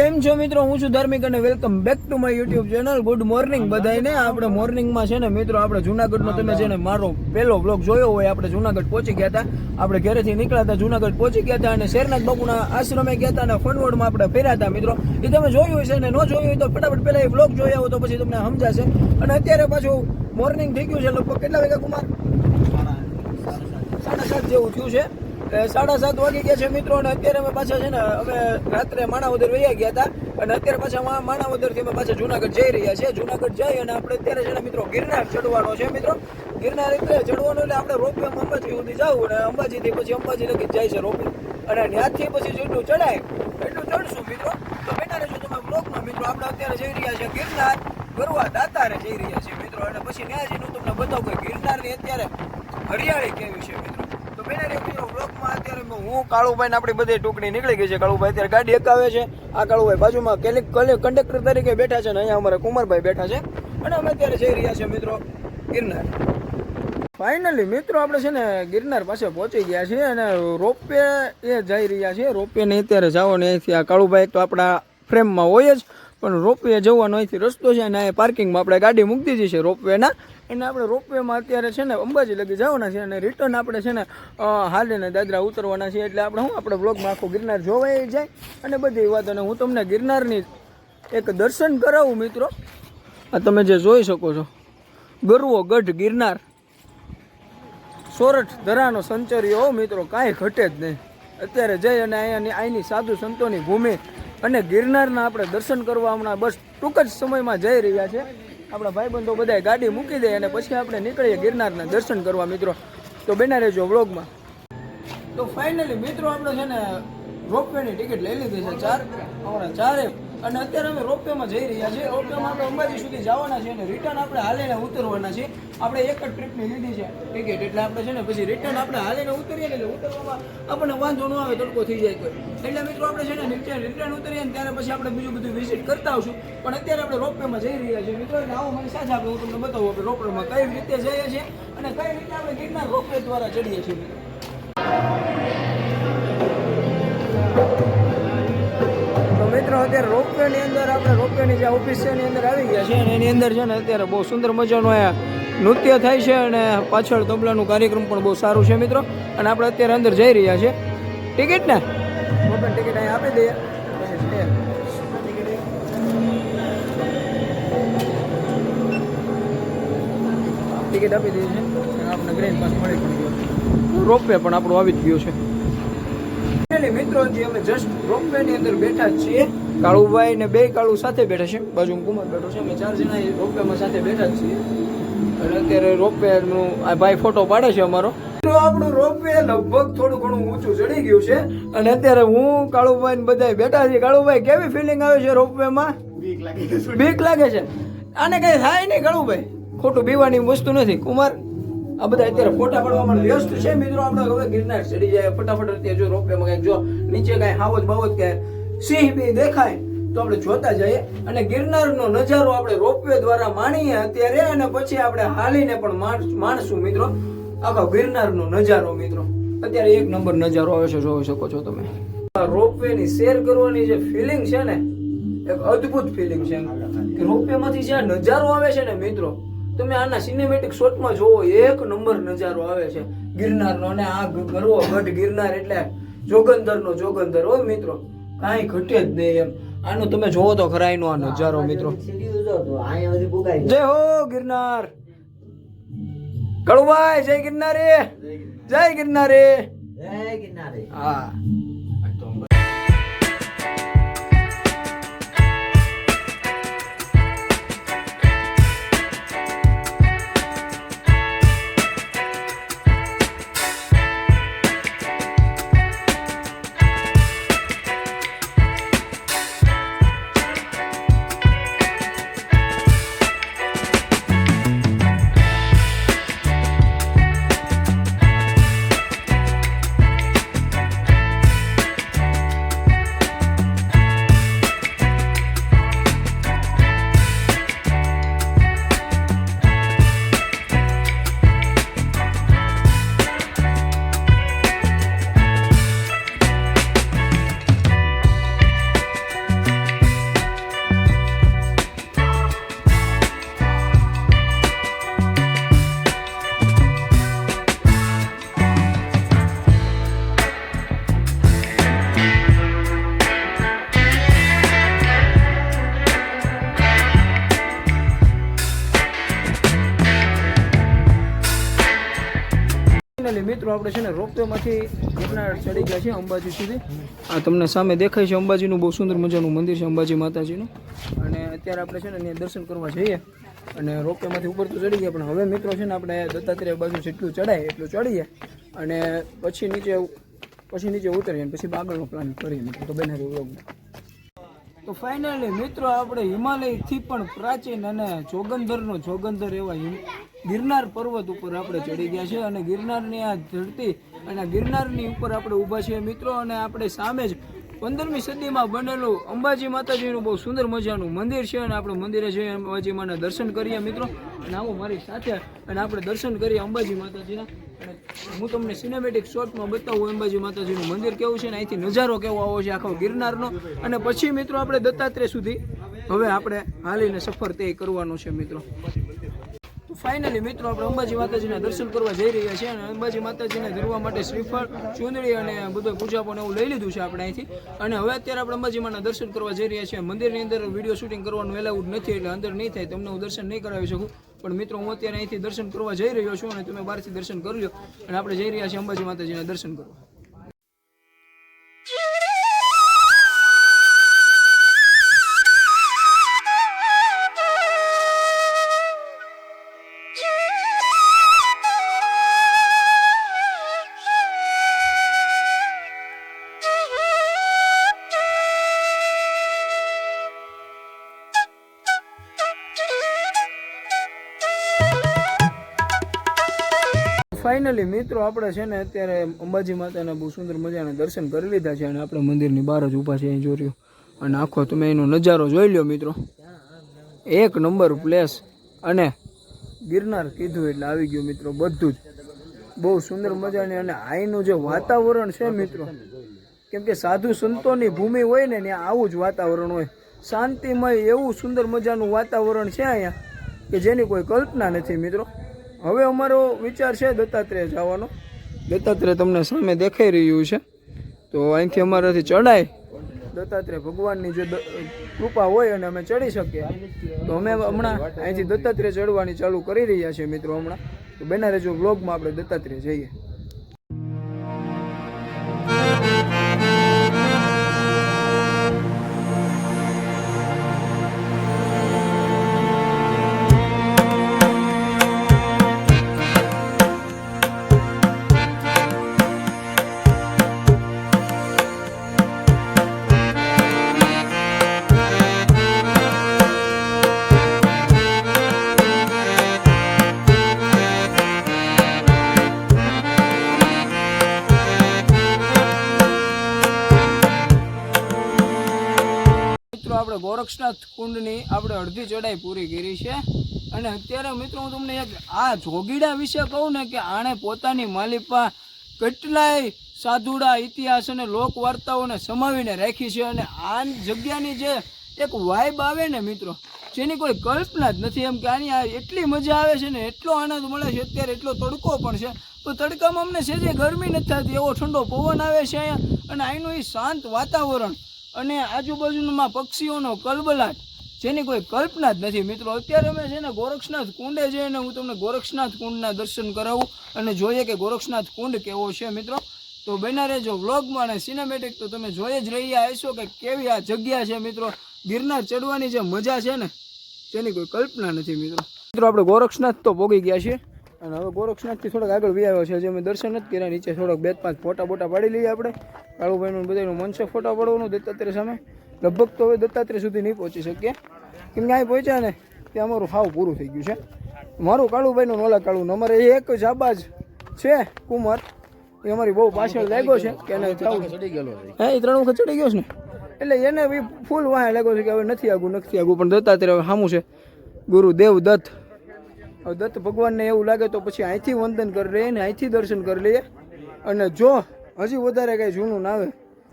કેમ છો મિત્રો, હું છું ધાર્મિક અને welcome back to my YouTube channel. Good morning બધાને. આપણે મોર્નિંગમાં છે ને મિત્રો, આપણે જુનાગઢનો તમે છે ને મારો પહેલો બ્લોગ જોયો હોય, આપણે જુનાગઢ પહોંચી ગયા હતા. આપણે ઘરેથી નીકળ્યા હતા, જુનાગઢ પહોંચી ગયા હતા અને શેરનાથ બાપુના આશ્રમે ગયા હતા અને ફનવડમાં આપણે ફેર્યા હતા મિત્રો. એ તમે જોયું છે ને ન જોયું હોય તો ફટાફટ પહેલા એ બ્લોગ જોઈ આવો તો પછી તમને સમજાશે. અને અત્યારે પાછું મોર્નિંગ થઈ ગયું છે, લગભગ કેટલા વાગ્યા કુમાર? 7:30 જેવું થયું છે. 7:30 વાગી ગયા છે મિત્રો. અને અત્યારે અમે પાછા છે ને અમે રાત્રે માણાવદર વયા ગયા હતા અને અત્યારે પાછા માણાવદરથી અમે પાછા જુનાગઢ જઈ રહ્યા છે. જુનાગઢ જઈ અને આપણે અત્યારે છે ને મિત્રો ગિરનાર ચડવાનો છે મિત્રો. ગિરનાર એટલે ચડવાનો એટલે આપણે રોપવે અંબાજી સુધી જવું અને અંબાજીથી પછી અંબાજી લગી જાય છે રોપવે. અને ત્યાંથી પછી જેટલું ચડાય એટલું ચડશું મિત્રો. તો બેટા રહેજો તમે બ્લોગમાં મિત્રો. આપણે અત્યારે જઈ રહ્યા છે ગિરનાર ગરવા દાતારે જઈ રહ્યા છે મિત્રો. અને પછી ત્યાં જઈને હું તમને બતાવું કે ગિરનારની અત્યારે હરિયાળી કેવી છે મિત્રો. તો બેટા રહેજો બ્લોગમાં. અત્યારે હું કાળુભાઈ ને આપણી બધી ટુકડી નીકળી ગઈ છે. કાળુભાઈ અત્યારે ગાડી હકાવે છે. આ કાળુભાઈ બાજુમાં કંડક્ટર તરીકે બેઠા છે અને અહીંયા અમારા કુમારભાઈ બેઠા છે. અને અમે અત્યારે જઈ રહ્યા છે મિત્રો ગિરનાર. ફાઇનલી મિત્રો આપણે છે ને ગિરનાર પાસે પહોંચી ગયા છીએ અને રોપવે એ જઈ રહ્યા છે. રોપવે ને અત્યારે જવાનું અહીંથી આ કાળુભાઈ તો આપણા ફ્રેમમાં હોય જ, પણ રોપવે જવાનો અહીંથી રસ્તો છે અને આ પાર્કિંગમાં આપણે ગાડી મૂકી દીધી છે રોપવેના. અને આપણે રોપવેમાં અત્યારે છે ને અંબાજી લગી જવાના છે અને રિટર્ન આપણે છે ને હાલીને દાદરા ઉતરવાના છે. એટલે આપણે આપણે બ્લોગમાં આખો ગિરનાર જોવાઈ જાય અને બધી વાત. અને હું તમને ગિરનારની એક દર્શન કરાવું મિત્રો. આ તમે જે જોઈ શકો છો ગરવો ગઢ ગિરનાર, સોરઠ ધરાનો સંચર્યો મિત્રો, કાંઈ ઘટે જ નહીં. અત્યારે જઈ અને અહીંની સાધુ સંતોની ભૂમિ અને ગિરનારના આપણે દર્શન કરવા હમણાં બસ ટૂંક જ સમયમાં જઈ રહ્યા છે. આપણા ભાઈબંધો બધા ગાડી મૂકી દે અને પછી આપણે નીકળીએ ગિરનારના દર્શન કરવા મિત્રો. તો બેના રહેજો વ્લોગમાં. તો ફાઇનલી મિત્રો આપણે છે ને રોપવેની ટિકિટ લઈ લીધી છે અમારા ચારે. અને અત્યારે અમે રોપવેમાં જઈ રહ્યા છીએ. રોપવેમાં આપણે અંબાજી સુધી જવાના છે અને રિટર્ન આપણે હાલીને ઉતરવાના છે. આપણે એક જ ટ્રીપની લીધી છે ટિકિટ, એટલે આપણે છે ને પછી રિટર્ન આપણે હાલીને ઉતરીએ ને એટલે ઉતરવામાં આપણને વાંધો ન આવે, તડકો થઈ જાય તો. એટલે મિત્રો આપણે છે ને રિટર્ન ઉતરીએ ને ત્યારે પછી આપણે બીજું બધું વિઝિટ કરતા આવશું. પણ અત્યારે આપણે રોપવેમાં જઈ રહ્યા છીએ મિત્રો. એટલે આવો મારી સાથે આપણે હું તમને બતાવું આપણે રોપવેમાં કઈ રીતે જઈએ છીએ અને કઈ રીતે આપણે ગિરનાર રોપવે દ્વારા ચડીએ છીએ મિત્રો. મિત્રો અત્યારે રોપવેની અંદર આપણે રોપવેની જે ઓફિસ છે એની અંદર આવી ગયા છે અને એની અંદર છે ને અત્યારે બહુ સુંદર મજાનું અહીંયા નૃત્ય થાય છે અને પાછળ તબલાનું કાર્યક્રમ પણ બહુ સારું છે મિત્રો. અને આપણે અત્યારે અંદર જઈ રહ્યા છીએ. ટિકિટ ને ઓપન ટિકિટ અહીંયા આપી દઈએ. ટિકિટ આપી દઈએ છે અને આપણે ગ્રેન પાસ મળી પણ ગયો. રોપવે પણ આપણું આવી જ ગયું છે મિત્રો. જે અમે જસ્ટ રોપવે ની અંદર બેઠા છીએ. કાળુભાઈ ને બે કાળુ સાથે બેઠા છે, બાજુ કુમાર બેઠો છે. અમે 4 જણા રોપવેમાં સાથે બેઠા છીએ અને અત્યારે રોપવે નું આ ભાઈ ફોટો પાડે છે અમારો. આપણું રોપવે લગભગ થોડું ઘણું ઊંચું ચડી ગયું છે અને અત્યારે હું કાળુભાઈ ને બધા બેઠા છીએ. કાળુભાઈ કેવી ફિલિંગ આવે છે રોપવેમાં? બીક લાગે છે. આને કઈ થાય નહીં કાળુભાઈ, ખોટું બીવાની વસ્તુ નથી. કુમાર આ બધા અત્યારે ફોટા પાડવામાં વ્યસ્ત છે મિત્રો. આપણે હવે ગિરનાર ચડી જાય ફટાફટ. અત્યારે જો રોપવેમાં કંઈક જો નીચે કાંઈ હાવજ બાવજ કે સિંહ બી દેખાય તો આપણે જોતા જઈએ અને ગિરનારનો નજારો આપણે રોપવે દ્વારા માણીએ અત્યારે. અને પછી આપણે હાલીને પણ માણશું મિત્રો આખો ગિરનારનો નજારો મિત્રો. અત્યારે એક નંબર નજારો આવે છે, જોઈ શકો છો તમે. રોપવેની શેર કરવાની જે ફિલિંગ છે ને એક અદ્ભુત ફિલિંગ છે કે રોપવેમાંથી જે નજારો આવે છે ને મિત્રો, તમે આના સિનેમેટિક શોટમાં જોવો, એક નંબર નજારો આવે છે ગિરનારનો. અને આ ગરવો ગઢ ગિરનાર એટલે જોગંદરનો જોગંદર હોય મિત્રો, કાંઈ ઘટે જ નહીં એમ. આનો તમે જોવો તો ખરા એનો આ નજારો મિત્રો. જય હો ગિરનાર. કળુભાઈ જય ગિરનારી, જય ગિરનારી, જય ગિરનારી. હા. ફાઇનલી મિત્રો આપણે છે ને રોપવેમાંથી ગિરનાર ચડી ગયા છે અંબાજી સુધી. આ તમને સામે દેખાય છે અંબાજીનું બહુ સુંદર મજાનું મંદિર છે અંબાજી માતાજીનું. અને અત્યારે આપણે છે ને ત્યાં દર્શન કરવા જઈએ અને રોપવેમાંથી ઉપર તો ચડી ગયા, પણ હવે મિત્રો છે ને આપણે દત્તાત્રેય બાજુ જેટલું ચડાય એટલું ચડીએ અને પછી નીચે ઉતરીએ પછી આગળનો પ્લાન કરીએ મિત્રો. તો બને રહ્યું. તો ફાઇનલી મિત્રો આપણે હિમાલયથી પણ પ્રાચીન અને જોગંદર એવા ગિરનાર પર્વત ઉપર આપણે ચડી ગયા છે અને ગિરનારની આ ધરતી અને ગિરનારની ઉપર આપણે ઊભા છીએ મિત્રો. અને આપણે સામે જ 15મી સદીમાં બનેલું અંબાજી માતાજીનું બહુ સુંદર મજાનું મંદિર છે અને આપણે મંદિરે જઈએ અંબાજી માના દર્શન કરીએ મિત્રો. અને આવો મારી સાથે અને આપણે દર્શન કરીએ અંબાજી માતાજીના. અને હું તમને સિનેમેટિક શોર્ટમાં બતાવું અંબાજી માતાજીનું મંદિર કેવું છે ને અહીંથી નજારો કેવો આવો છે આખો ગિરનારનો. અને પછી મિત્રો આપણે દત્તાત્રેય સુધી હવે આપણે હાલીને સફર તે કરવાનો છે મિત્રો. ફાઇનલી મિત્રો આપણે અંબાજી માતાજીના દર્શન કરવા જઈ રહ્યા છીએ અને અંબાજી માતાજીને ધરવા માટે શ્રીફળ, ચૂંદડી અને બધો પૂજાપોને એવું લઈ લીધું છે આપણે અહીંથી. અને હવે અત્યારે આપણે અંબાજીમાના દર્શન કરવા જઈ રહ્યા છીએ. મંદિરની અંદર વિડીયો શૂટિંગ કરવાનું એલાઉડ નથી એટલે અંદર નહીં થાય, તમને હું દર્શન નહીં કરાવી શકું. પણ મિત્રો હું અત્યારે અહીંથી દર્શન કરવા જઈ રહ્યો છું અને તમે બહારથી દર્શન કરી લો. અને આપણે જઈ રહ્યા છીએ અંબાજી માતાજીના દર્શન કરવા. ફાઇનલી મિત્રો આપણે છે ને અત્યારે અંબાજી માતાના બહુ સુંદર મજાના દર્શન કરી લીધા છે અને આપણે મંદિરની બહાર જ ઊભા છે અહીં જોર્યું. અને આખો તમે એનો નજારો જોઈ લો મિત્રો, એક નંબર પ્લેસ. અને ગિરનાર કીધું એટલે આવી ગયું મિત્રો બધું જ બહુ સુંદર મજાની. અને અહીંનું જે વાતાવરણ છે મિત્રો, કેમ કે સાધુ સંતોની ભૂમિ હોય ને ત્યાં આવું જ વાતાવરણ હોય, શાંતિમય એવું સુંદર મજાનું વાતાવરણ છે અહીંયા કે જેની કોઈ કલ્પના નથી મિત્રો. હવે અમારો વિચાર છે દત્તાત્રેય જવાનો. દત્તાત્રેય તમને સામે દેખાઈ રહ્યું છે. તો અહીંથી અમારાથી ચડાય દત્તાત્રેય ભગવાનની જે કૃપા હોય અને અમે ચડી શકીએ તો અમે હમણાં અહીંથી દત્તાત્રેય ચડવાની ચાલુ કરી રહ્યા છીએ મિત્રો હમણાં. તો બના રહેજો વ્લોગમાં આપણે દત્તાત્રેય જઈએ. આપણે ગોરક્ષનાથ કુંડની આપણે અડધી ચડાઈ પૂરી કરી છે. અને અત્યારે મિત્રો હું તમને એક આ જોગીડા વિશે કહું ને કે આણે પોતાની માલિપા કેટલાય સાધુડા ઇતિહાસ અને લોક વાર્તાઓને સમાવીને રાખી છે. અને આ જગ્યાની જે એક વાઇબ આવે ને મિત્રો, જેની કોઈ કલ્પના જ નથી. એમ કે આની આ એટલી મજા આવે છે ને, એટલો આનંદ મળે છે. અત્યારે એટલો તડકો પણ છે તો તડકામાં અમને સેજે ગરમી નથી થતી, એવો ઠંડો પવન આવે છે અહીંયા. અને અહીંનું એ શાંત વાતાવરણ અને આજુબાજુમાં પક્ષીઓનો કલબલાટ જેની કોઈ કલ્પના જ નથી મિત્રો. અત્યારે અમે છે ને ગોરક્ષનાથ કુંડે જઈને હું તમને ગોરક્ષનાથ કુંડના દર્શન કરાવું અને જોઈએ કે ગોરક્ષનાથ કુંડ કેવો છે મિત્રો. તો બના રહેજો વ્લોગમાં. અને સિનેમેટિક તો તમે જોઈ જ રહ્યા હશો કે કેવી આ જગ્યા છે મિત્રો. ગિરનાર ચડવાની જે મજા છે ને તેની કોઈ કલ્પના નથી મિત્રો. મિત્રો આપણે ગોરક્ષનાથ તો પોગી ગયા છીએ અને હવે ગોરક્ષનાથથી થોડાક આગળ વી આવ્યો છે. હજી અમે દર્શન નથી કર્યા. નીચે થોડોક 2-5 ફોટા પાડી લઈએ આપણે. કાળુભાઈનું બધાનું મન છે ફોટા પાડવાનું દત્તાત્રેય સામે. લગભગ તો હવે દત્તાત્રેય સુધી નહીં પહોંચી શકીએ કેમ કે અહીં પહોંચ્યા ને ત્યાં અમારું હાવ પૂરું થઈ ગયું છે. મારું કાળુભાઈનું નોલા કાળું અમારે એક જાબાજ છે કુમાર, એ અમારી બહુ પાછળ લાગ્યો છે કે એને ચડી ગયેલો હે, એ 3 વખત ચડી ગયો છે ને એટલે એને બી ફૂલ વાહ લાગ્યો છે કે હવે નથી આગું. પણ દત્તાત્રેય હવે સામું છે ગુરુદેવ દત્ત. હવે દત્ત ભગવાનને એવું લાગે તો પછી અહીંથી વંદન કરી લઈએ ને અહીંથી દર્શન કરી લઈએ. અને જો હજી વધારે કંઈ જૂનું ના આવે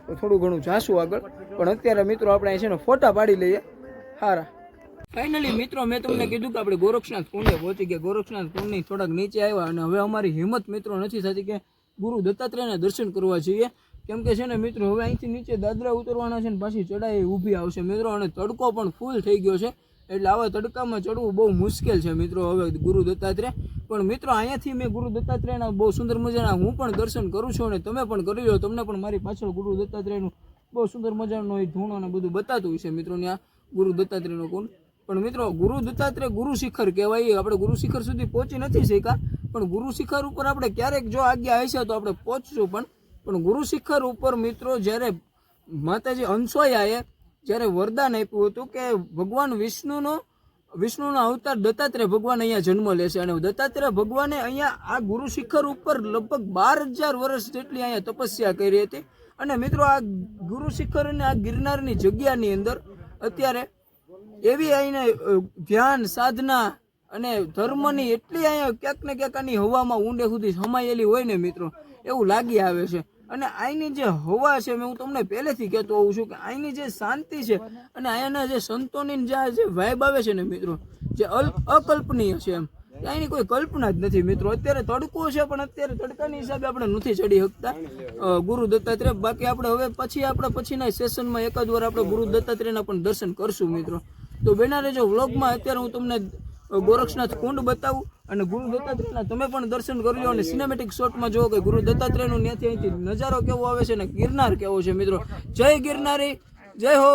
તો થોડું ઘણું જાશું આગળ. પણ અત્યારે મિત્રો આપણે અહીં છે ને ફોટા પાડી લઈએ સારા. ફાઇનલી મિત્રો મેં તમને કીધું કે આપણે ગોરક્ષનાથ કુંડે પહોંચી ગયા. ગોરક્ષનાથ કુંડની થોડાક નીચે આવ્યા અને હવે અમારી હિંમત મિત્રો નથી થતી કે ગુરુ દત્તાત્રેયના દર્શન કરવા જઈએ. કેમ કે છે ને મિત્રો હવે અહીંથી નીચે દાદરા ઉતરવાના છે ને પાછી ચડાઈ ઊભી આવશે મિત્રો. અને તડકો પણ ફૂલ થઈ ગયો છે એટલે આવા તડકામાં ચડવું બહુ મુશ્કેલ છે મિત્રો હવે ગુરુ દત્તાત્રેય. પણ મિત્રો અહીંયાથી મેં ગુરુ દત્તાત્રેયના બહુ સુંદર મજાના હું પણ દર્શન કરું છું અને તમે પણ કરી લો. તમને પણ મારી પાછળ ગુરુ દત્તાત્રેયનું બહુ સુંદર મજાનો એ ધૂણો ને બધું બતાતું છે મિત્રો ત્યાં ગુરુ દત્તાત્રેયનો કુંડ. પણ મિત્રો ગુરુ દત્તાત્રેય ગુરુ શિખર કહેવાય. આપણે ગુરુ શિખર સુધી પહોંચી નથી શક્યા, પણ ગુરુ શિખર ઉપર આપણે ક્યારેક જો આજ્ઞા હશે તો આપણે પહોંચશું. પણ ગુરુ શિખર ઉપર મિત્રો જ્યારે માતાજી અનસૂયાએ જ્યારે વરદાન આપ્યું હતું કે ભગવાન વિષ્ણુનો અવતાર દત્તાત્રેય ભગવાન અહીંયા જન્મ લેશે, અને દત્તાત્રેય ભગવાને અહીંયા આ ગુરુ શિખર ઉપર લગભગ 12,000 વર્ષ જેટલી અહીંયા તપસ્યા કરી હતી. અને મિત્રો આ ગુરુ શિખર અને આ ગિરનારની જગ્યાની અંદર અત્યારે એવી અહીંને ધ્યાન સાધના અને ધર્મની એટલી અહીંયા ક્યાંક ને ક્યાંક આની હવામાં ઊંડે સુધી સમાયેલી હોય ને મિત્રો એવું લાગી આવે છે. અને અહીંની જે હવા છે હું તમને પહેલેથી કહેતો હોઉં છું કે અહીંની જે શાંતિ છે અને અહીંયાના જે સંતોની જે વાઇબ આવે છે ને મિત્રો જે અકલ્પનીય છે એમ અહીંની કોઈ કલ્પના જ નથી મિત્રો. અત્યારે તડકો છે પણ અત્યારે તડકાની હિસાબે આપણે નથી ચડી શકતા ગુરુ દત્તાત્રેય. બાકી આપણે હવે પછીના સેશનમાં એકાદ વાર આપણે ગુરુ દત્તાત્રેયના પણ દર્શન કરશું મિત્રો. તો બેના રહેજો વ્લોગમાં. અત્યારે હું તમને ગોરક્ષનાથ કુંડ બતાવું અને ગુરુ દત્તાત્રેયના તમે પણ દર્શન કરી લો અને સિનેમેટિક શોટમાં જોવો કે ગુરુ દત્તાત્રેયનું ત્યાંથી અહીંથી નજારો કેવો આવે છે અને ગિરનાર કેવો છે મિત્રો. જય ગિરનારી, જય હો.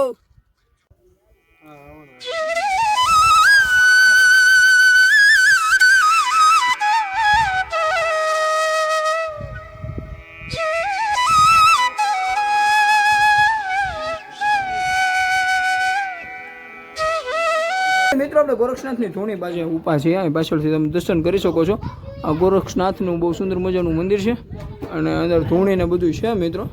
મિત્રો આપણે ગોરક્ષનાથની ધૂણી બાજુ ઊભા છીએ. અહીં પાછળથી તમે દર્શન કરી શકો છો. આ ગોરક્ષનાથનું બહુ સુંદર મજાનું મંદિર છે અને અંદર ધૂણી ને બધું છે મિત્રો.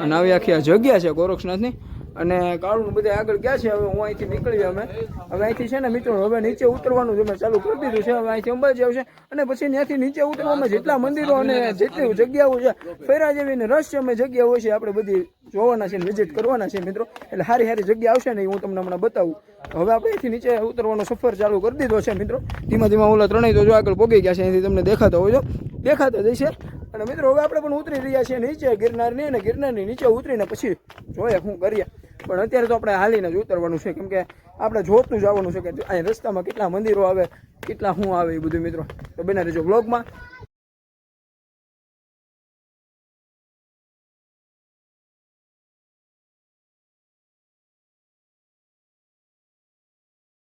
અને આવી આખી આ જગ્યા છે ગોરક્ષનાથની. અને કાળું બધા આગળ ગયા છે. હવે હું અહીંથી નીકળી અમે હવે અહીંથી છે ને મિત્રો હવે નીચે ઉતરવાનું અમે ચાલુ કરી દીધું છે. હવે અહીંથી અંબાજી આવશે અને પછી ત્યાંથી નીચે ઉતરવામાં જેટલા મંદિરો અને જેટલી જગ્યાઓ છે ફેરા જેવી ને રહસ્યમય જગ્યાઓ છે આપણે બધી જોવાના છે, વિઝિટ કરવાના છે મિત્રો. એટલે સારી જગ્યા આવશે ને હું તમને હમણાં બતાવું. હવે આપણે અહીંથી નીચે ઉતરવાનો સફર ચાલુ કરી દીધો છે મિત્રો. ધીમા ઓલા ત્રણેય તો જો આગળ પહોંચી ગયા છે. અહીંથી તમને દેખાતા જશે. અને મિત્રો હવે આપણે પણ ઉતરી રહ્યા છીએ નીચે ગિરનારની, અને ગિરનારની નીચે ઉતરીને પછી જોઈએ શું કરીએ. પણ અત્યારે તો આપણે હાલીને જ ઉતરવાનું છે, કેમ કે આપણે જોતું જવાનું છે કે અહીંયા રસ્તામાં કેટલા મંદિરો આવે, કેટલા શું આવે એ બધું મિત્રો. તો બના રહેજો બ્લોગમાં.